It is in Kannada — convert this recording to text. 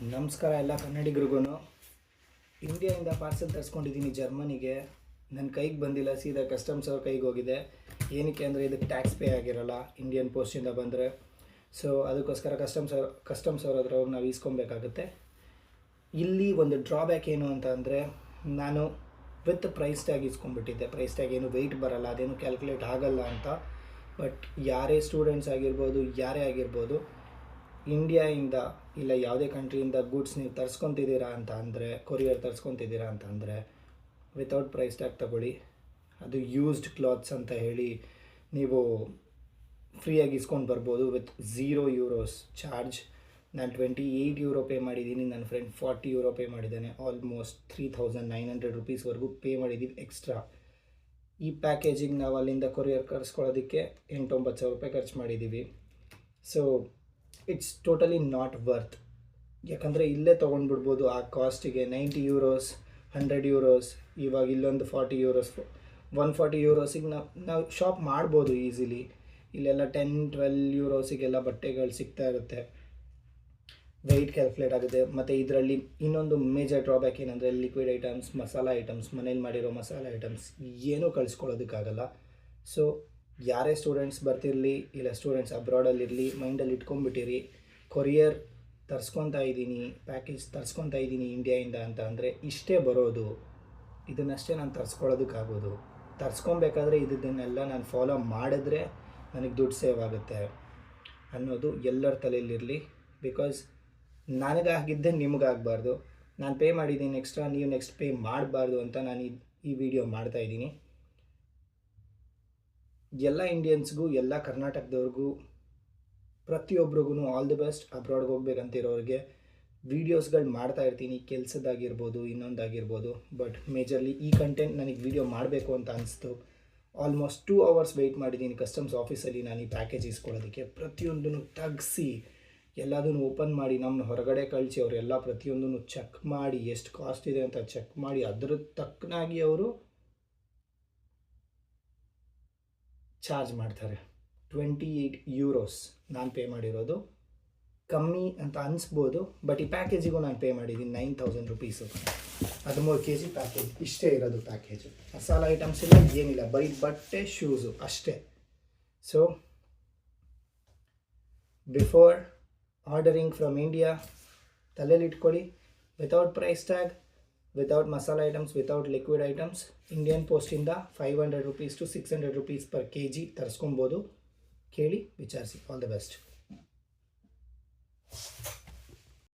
ನಮಸ್ಕಾರ ಎಲ್ಲ ಕನ್ನಡಿಗರಿಗೂ. ಇಂಡಿಯಾಯಿಂದ ಪಾರ್ಸೆಲ್ ತರಿಸ್ಕೊಂಡಿದ್ದೀನಿ ಜರ್ಮನಿಗೆ. ನನ್ನ ಕೈಗೆ ಬಂದಿಲ್ಲ, ಸೀದಾ ಕಸ್ಟಮ್ಸ್ ಅವ್ರ ಕೈಗೆ ಹೋಗಿದೆ. ಏನಕ್ಕೆ ಅಂದರೆ ಇದಕ್ಕೆ ಟ್ಯಾಕ್ಸ್ ಪೇ ಆಗಿರಲ್ಲ ಇಂಡಿಯನ್ ಪೋಸ್ಟಿಂದ ಬಂದರೆ. ಸೊ ಅದಕ್ಕೋಸ್ಕರ ಕಸ್ಟಮ್ಸ್ ಅವ್ರ ಹತ್ರ ಹೋಗಿ ನಾವು ಈಸ್ಕೊಬೇಕಾಗುತ್ತೆ. ಇಲ್ಲಿ ಒಂದು ಡ್ರಾಬ್ಯಾಕ್ ಏನು ಅಂತ ಅಂದರೆ, ನಾನು ವಿತ್ ಪ್ರೈಸ್ ಟ್ಯಾಗ್ ಇಸ್ಕೊಂಡ್ಬಿಟ್ಟಿದ್ದೆ. ಪ್ರೈಸ್ ಟ್ಯಾಗ್ ಏನು ವೆಯ್ಟ್ ಬರಲ್ಲ, ಅದೇನು ಕ್ಯಾಲ್ಕುಲೇಟ್ ಆಗಲ್ಲ ಅಂತ. ಬಟ್ ಯಾರೇ ಸ್ಟೂಡೆಂಟ್ಸ್ ಆಗಿರ್ಬೋದು, ಯಾರೇ ಆಗಿರ್ಬೋದು, ಇಂಡಿಯಾಯಿಂದ ಇಲ್ಲ ಯಾವುದೇ ಕಂಟ್ರಿಯಿಂದ ಗೂಡ್ಸ್ ನೀವು ತರಿಸ್ಕೊತಿದ್ದೀರಾ ಅಂತ ಅಂದರೆ, ಕೊರಿಯರ್ ತರಿಸ್ಕೊತಿದ್ದೀರಾ ಅಂತ ಅಂದರೆ, ವಿತೌಟ್ ಪ್ರೈಸ್ ಟ್ಯಾಗ್ ತಗೊಳ್ಳಿ. ಅದು ಯೂಸ್ಡ್ ಕ್ಲಾತ್ಸ್ ಅಂತ ಹೇಳಿ ನೀವು ಫ್ರೀಯಾಗಿ ಇಸ್ಕೊಂಡು ಬರ್ಬೋದು ವಿತ್ €0 ಚಾರ್ಜ್. ನಾನು €28 ಪೇ ಮಾಡಿದ್ದೀನಿ, ನನ್ನ ಫ್ರೆಂಡ್ €40 ಪೇ ಮಾಡಿದ್ದಾನೆ. ಆಲ್ಮೋಸ್ಟ್ ₹3,900 ಪೇ ಮಾಡಿದ್ದೀವಿ ಎಕ್ಸ್ಟ್ರಾ. ಈ ಪ್ಯಾಕೇಜಿಗೆ ನಾವು ಅಲ್ಲಿಂದ ಕೊರಿಯರ್ ಕಳಿಸ್ಕೊಳ್ಳೋದಕ್ಕೆ ₹8,000-9,000 ಖರ್ಚು ಮಾಡಿದ್ದೀವಿ. So it's totally not worth. ಯಾಕಂದರೆ ಇಲ್ಲೇ ತೊಗೊಂಡ್ಬಿಡ್ಬೋದು ಆ ಕಾಸ್ಟಿಗೆ. €90, €100, ಇವಾಗ ಇಲ್ಲೊಂದು €40, €140 ನಾವು ಶಾಪ್ ಮಾಡ್ಬೋದು ಈಸಿಲಿ. ಇಲ್ಲೆಲ್ಲ €10-12 ಬಟ್ಟೆಗಳು ಸಿಗ್ತಾ ಇರುತ್ತೆ. ವೆಯ್ಟ್ ಕ್ಯಾಲ್ಕುಲೇಟ್ ಆಗುತ್ತೆ. ಮತ್ತು ಇದರಲ್ಲಿ ಇನ್ನೊಂದು ಮೇಜರ್ ಡ್ರಾಬ್ಯಾಕ್ ಏನಂದರೆ, ಲಿಕ್ವಿಡ್ ಐಟಮ್ಸ್, ಮಸಾಲ ಐಟಮ್ಸ್, ಮನೇಲಿ ಮಾಡಿರೋ ಮಸಾಲ ಐಟಮ್ಸ್ ಏನೂ ಕಳಿಸ್ಕೊಳ್ಳೋದಕ್ಕಾಗಲ್ಲ. ಸೊ ಯಾರೇ ಸ್ಟೂಡೆಂಟ್ಸ್ ಬರ್ತಿರಲಿ ಇಲ್ಲ ಸ್ಟೂಡೆಂಟ್ಸ್ ಅಬ್ರಾಡಲ್ಲಿರಲಿ, ಮೈಂಡಲ್ಲಿ ಇಟ್ಕೊಂಡ್ಬಿಟ್ಟಿರಿ, ಕೊರಿಯರ್ ತರಿಸ್ಕೊತಾ ಇದ್ದೀನಿ, ಪ್ಯಾಕೇಜ್ ತರಿಸ್ಕೊತಾ ಇದ್ದೀನಿ ಇಂಡಿಯಾಯಿಂದ ಅಂತ ಅಂದರೆ ಇಷ್ಟೇ ಬರೋದು, ಇದನ್ನಷ್ಟೇ ನಾನು ತರಿಸ್ಕೊಳ್ಳೋದಕ್ಕಾಗೋದು. ತರಿಸ್ಕೊಬೇಕಾದ್ರೆ ಇದನ್ನೆಲ್ಲ ನಾನು ಫಾಲೋ ಮಾಡಿದ್ರೆ ನನಗೆ ದುಡ್ಡು ಸೇವ್ ಆಗುತ್ತೆ ಅನ್ನೋದು ಎಲ್ಲರ ತಲೆಯಲ್ಲಿರಲಿ. ಬಿಕಾಸ್ ನನಗಾಗಿದ್ದೆ ನಿಮಗಾಗಬಾರ್ದು. ನಾನು ಪೇ ಮಾಡಿದ್ದೀನಿ ಎಕ್ಸ್ಟ್ರಾ, ನೀವು ನೆಕ್ಸ್ಟ್ ಪೇ ಮಾಡಬಾರ್ದು ಅಂತ ನಾನು ಈ ವಿಡಿಯೋ ಮಾಡ್ತಾಯಿದ್ದೀನಿ. ಎಲ್ಲ ಇಂಡಿಯನ್ಸ್ಗೂ, ಎಲ್ಲ ಕರ್ನಾಟಕದವ್ರಿಗೂ, ಪ್ರತಿಯೊಬ್ರಿಗೂ ಆಲ್ ದಿ ಬೆಸ್ಟ್. ಅಬ್ರಾಡ್ಗೆ ಹೋಗ್ಬೇಕಂತಿರೋರಿಗೆ ವೀಡಿಯೋಸ್ಗಳು ಮಾಡ್ತಾ ಇರ್ತೀನಿ, ಕೆಲಸದಾಗಿರ್ಬೋದು, ಇನ್ನೊಂದಾಗಿರ್ಬೋದು. ಬಟ್ ಮೇಜರ್ಲಿ ಈ ಕಂಟೆಂಟ್ ನನಗೆ ವೀಡಿಯೋ ಮಾಡಬೇಕು ಅಂತ ಅನಿಸ್ತು. ಆಲ್ಮೋಸ್ಟ್ 2 hours ವೆಯ್ಟ್ ಮಾಡಿದ್ದೀನಿ ಕಸ್ಟಮ್ಸ್ ಆಫೀಸಲ್ಲಿ ನಾನು ಈ ಪ್ಯಾಕೇಜ್ ಇಸ್ಕೊಳ್ಳೋದಕ್ಕೆ. ಪ್ರತಿಯೊಂದನ್ನು ತೆಗ್ಸಿ ಎಲ್ಲದನ್ನು ಓಪನ್ ಮಾಡಿ ನಮ್ಮನ್ನ ಹೊರಗಡೆ ಕಳಿಸಿ ಅವರೆಲ್ಲ ಪ್ರತಿಯೊಂದನ್ನು ಚೆಕ್ ಮಾಡಿ ಎಷ್ಟು ಕಾಸ್ಟ್ ಇದೆ ಅಂತ ಚೆಕ್ ಮಾಡಿ ಅದ್ರ ತಕ್ಕನಾಗಿ ಅವರು ಚಾರ್ಜ್ ಮಾಡ್ತಾರೆ. €28 ನಾನು ಪೇ ಮಾಡಿರೋದು. ಕಮ್ಮಿ ಅಂತ ಅನಿಸ್ಬೋದು, ಬಟ್ ಈ ಪ್ಯಾಕೇಜಿಗೂ ನಾನು ಪೇ ಮಾಡಿದ್ದೀನಿ ₹9,000. 13 kg ಪ್ಯಾಕೇಜ್. ಇಷ್ಟೇ ಇರೋದು ಪ್ಯಾಕೇಜು. ಮಸಾಲ ಐಟಮ್ಸ್ ಇಲ್ಲ, ಏನಿಲ್ಲ, ಬರೀ ಬಟ್ಟೆ, ಶೂಸು ಅಷ್ಟೇ. So before ordering from India ತಲೆಯಲ್ಲಿ ಇಟ್ಕೊಳ್ಳಿ, without price tag, without masala items, without liquid items, Indian ಪೋಸ್ಟಿಂದ ₹500 to ₹600 per kg ತರಿಸ್ಕೊಬೋದು. ಕೇಳಿ ವಿಚಾರಿಸಿ. All the best.